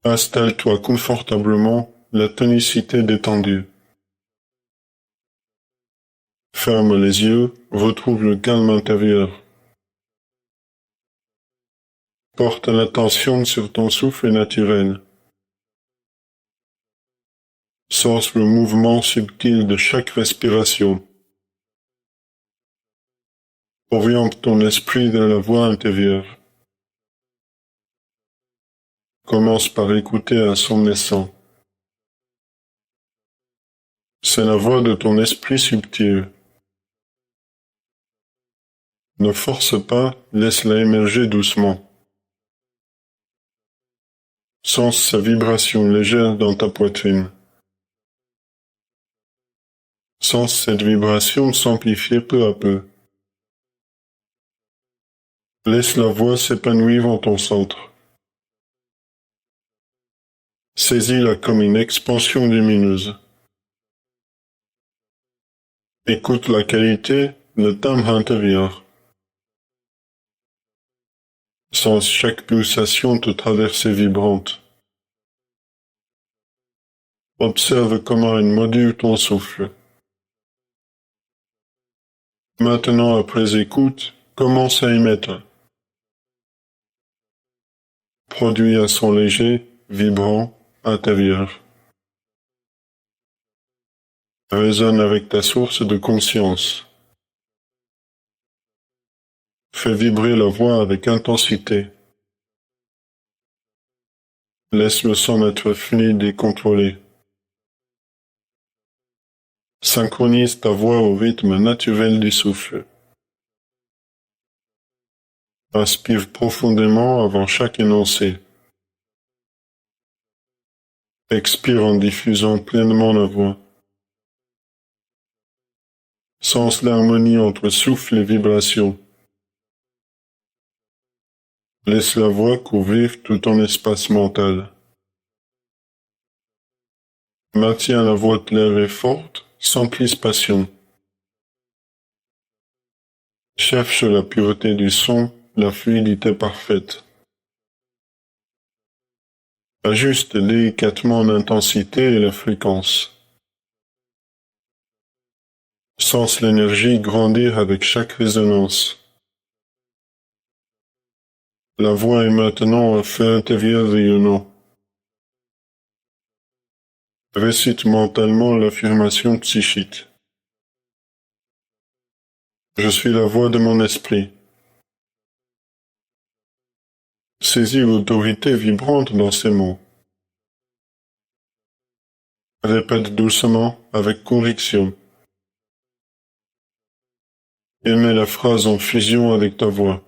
Installe-toi confortablement, la tonicité détendue. Ferme les yeux, retrouve le calme intérieur. Porte l'attention sur ton souffle naturel. Sens le mouvement subtil de chaque respiration. Oriente ton esprit vers la voix intérieure. Commence par écouter un son naissant. C'est la voix de ton esprit subtil. Ne force pas, laisse-la émerger doucement. Sens sa vibration légère dans ta poitrine. Sens cette vibration s'amplifier peu à peu. Laisse la voix s'épanouir en ton centre. Saisis-la comme une expansion lumineuse. Écoute la qualité, le timbre intérieur. Sens chaque pulsation te traverser vibrante. Observe comment elle module ton souffle. Maintenant, après écoute, commence à émettre. Produis un son léger, vibrant, intérieur. Résonne avec ta source de conscience. Fais vibrer la voix avec intensité. Laisse le son être fluide et contrôlé. Synchronise ta voix au rythme naturel du souffle. Inspire profondément avant chaque énoncé. Expire en diffusant pleinement la voix. Sens l'harmonie entre souffle et vibration. Laisse la voix couvrir tout ton espace mental. Maintiens la voix claire et forte, sans crispation. Cherche la pureté du son, la fluidité parfaite. Ajuste délicatement l'intensité et la fréquence. Sens l'énergie grandir avec chaque résonance. La voix est maintenant un feu intérieur rayonnant. Récite mentalement l'affirmation psychique. Je suis la voix de mon esprit. Saisis l'autorité vibrante dans ces mots. Répète doucement, avec conviction. Émets la phrase en fusion avec ta voix.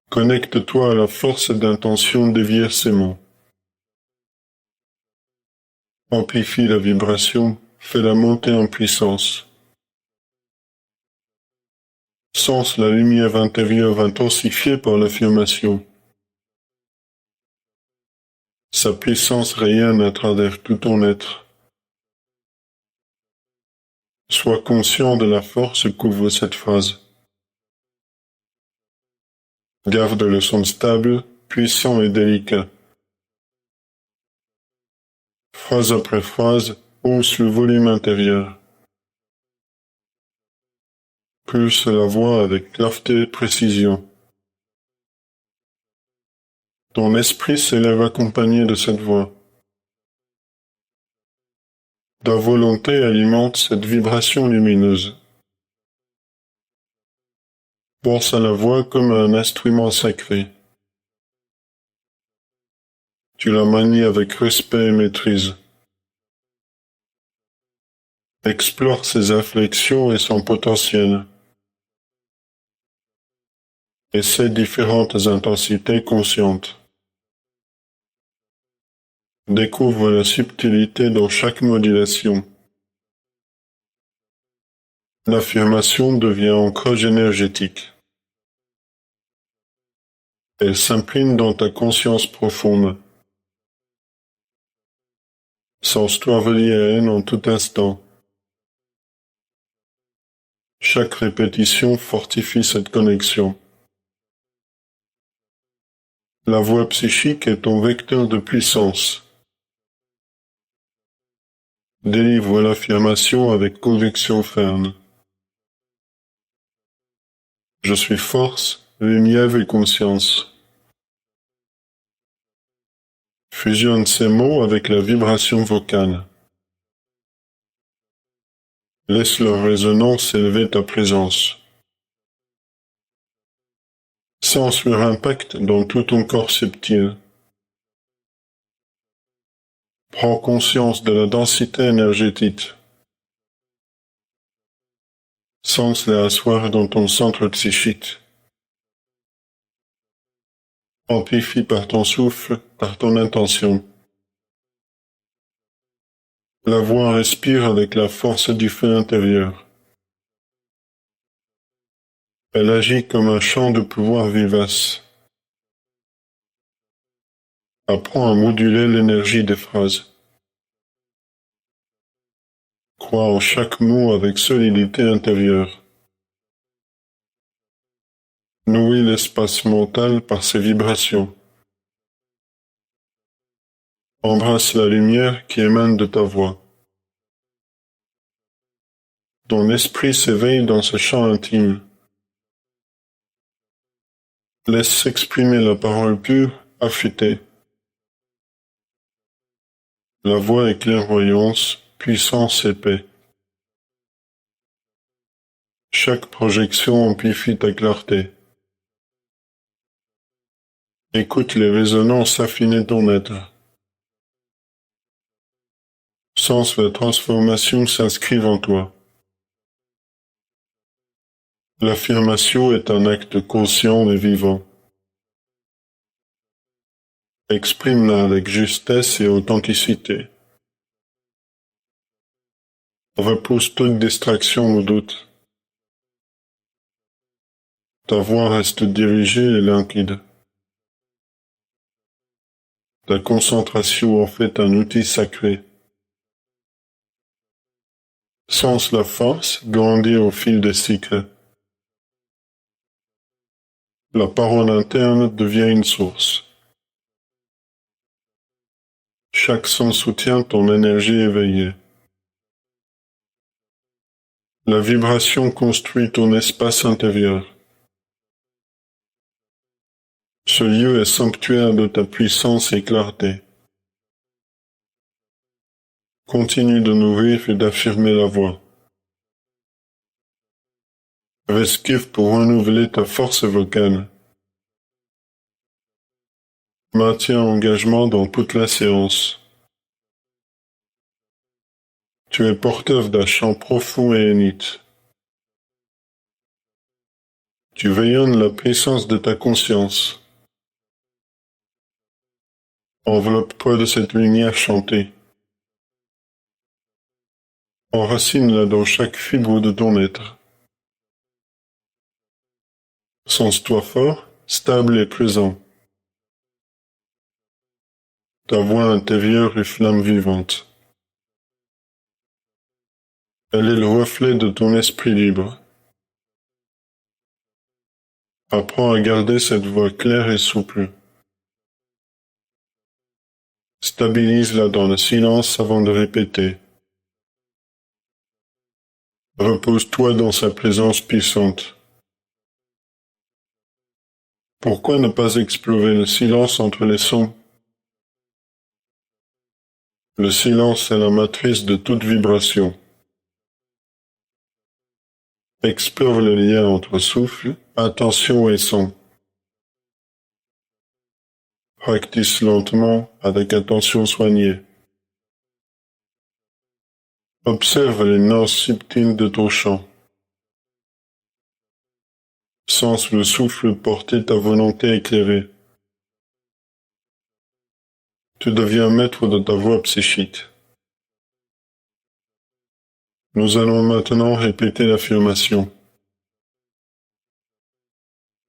Connecte-toi à la force d'intention derrière ces mots. Amplifie la vibration, fais-la monter en puissance. Sens la lumière intérieure intensifiée par l'affirmation. Sa puissance rayonne à travers tout ton être. Sois conscient de la force qu'ouvre cette phrase. Garde le son stable, puissant et délicat. Phrase après phrase, hausse le volume intérieur. Pulse la voix avec clarté et précision. Ton esprit s'élève accompagné de cette voix. Ta volonté alimente cette vibration lumineuse. Pense à la voix comme à un instrument sacré. Tu la manies avec respect et maîtrise. Explore ses inflexions et son potentiel. Et ses différentes intensités conscientes. Découvre la subtilité dans chaque modulation. L'affirmation devient ancrage énergétique. Elle s'imprime dans ta conscience profonde. Sens-toi relié à elle en tout instant. Chaque répétition fortifie cette connexion. La voix psychique est ton vecteur de puissance. Délivre l'affirmation avec conviction ferme. Je suis force, lumière et conscience. Fusionne ces mots avec la vibration vocale. Laisse leur résonance élever ta présence. Sens leur impact dans tout ton corps subtil. Prends conscience de la densité énergétique. Sens-les asseoir dans ton centre psychique. Amplifie par ton souffle, par ton intention. La voix respire avec la force du feu intérieur. Elle agit comme un champ de pouvoir vivace. Apprends à moduler l'énergie des phrases. Crois en chaque mot avec solidité intérieure. Nourris l'espace mental par ses vibrations. Embrasse la lumière qui émane de ta voix. Ton esprit s'éveille dans ce champ intime. Laisse s'exprimer la parole pure, affûtée. La voix est clairvoyance, puissance et paix. Chaque projection amplifie ta clarté. Écoute les résonances affinées de ton être. Sens la transformation s'inscrire en toi. L'affirmation est un acte conscient et vivant. Exprime-la avec justesse et authenticité. Repousse toute distraction ou doute. Ta voix reste dirigée et limpide. Ta concentration en fait un outil sacré. Sens la force grandir au fil des cycles. La parole interne devient une source. Chaque son soutient ton énergie éveillée. La vibration construit ton espace intérieur. Ce lieu est sanctuaire de ta puissance et clarté. Continue de nourrir et d'affirmer la voix. Respire pour renouveler ta force vocale. Maintiens engagement dans toute la séance. Tu es porteur d'un chant profond et unique. Tu rayonnes la puissance de ta conscience. Enveloppe-toi de cette lumière chantée. Enracine-la dans chaque fibre de ton être. Sens-toi fort, stable et présent. Ta voix intérieure est flamme vivante. Elle est le reflet de ton esprit libre. Apprends à garder cette voix claire et souple. Stabilise-la dans le silence avant de répéter. Repose-toi dans sa présence puissante. Pourquoi ne pas explorer le silence entre les sons? Le silence est la matrice de toute vibration. Explore le lien entre souffle, attention et son. Practice lentement, avec attention soignée. Observe les nuances subtiles de ton chant. Sens le souffle porter ta volonté éclairée. Tu deviens maître de ta voix psychique. Nous allons maintenant répéter l'affirmation.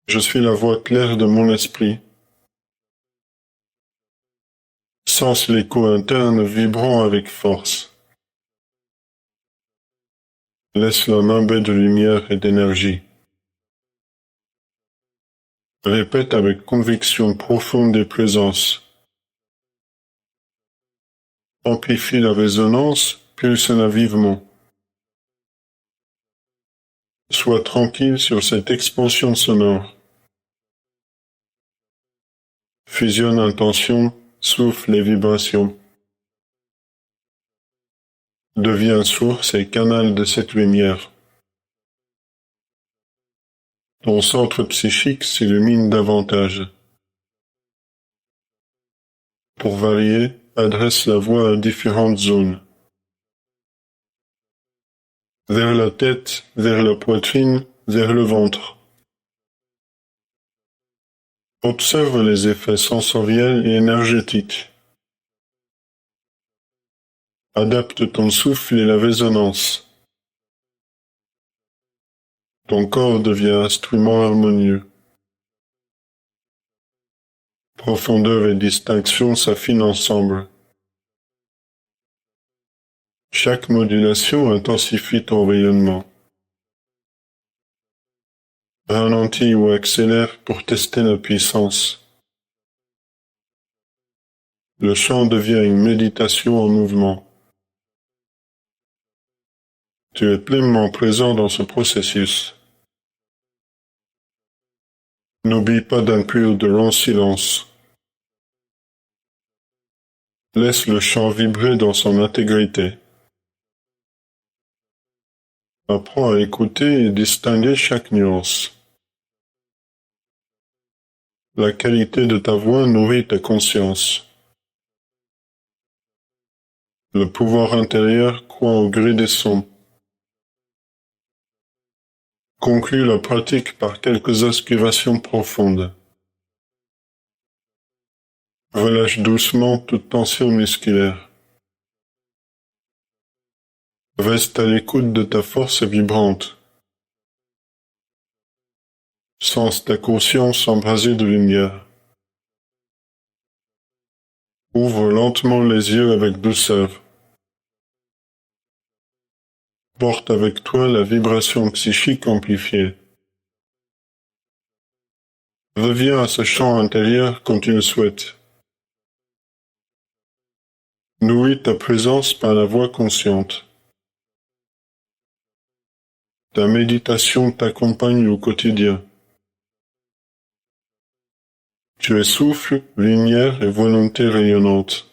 Je suis la voix claire de mon esprit. Sens l'écho interne vibrant avec force. Laisse-la m'imber de lumière et d'énergie. Répète avec conviction profonde et présence. Amplifie la résonance, pulse-la vivement. Sois tranquille sur cette expansion sonore. Fusionne intention, souffle et vibration. Deviens source et canal de cette lumière. Ton centre psychique s'illumine davantage. Pour varier, adresse la voix à différentes zones. Vers la tête, vers la poitrine, vers le ventre. Observe les effets sensoriels et énergétiques. Adapte ton souffle et la résonance. Ton corps devient instrument harmonieux. Profondeur et distinction s'affinent ensemble. Chaque modulation intensifie ton rayonnement. Ralentis ou accélère pour tester la puissance. Le chant devient une méditation en mouvement. Tu es pleinement présent dans ce processus. N'oublie pas d'inclure de longs silences. Laisse le chant vibrer dans son intégrité. Apprends à écouter et distinguer chaque nuance. La qualité de ta voix nourrit ta conscience. Le pouvoir intérieur croît au gré des sons. Conclue la pratique par quelques aspirations profondes. Relâche doucement toute tension musculaire. Reste à l'écoute de ta force vibrante. Sens ta conscience embrasée de lumière. Ouvre lentement les yeux avec douceur. Porte avec toi la vibration psychique amplifiée. Reviens à ce chant intérieur quand tu le souhaites. Nourris ta présence par la voix consciente. Ta méditation t'accompagne au quotidien. Tu es souffle, lumière et volonté rayonnante.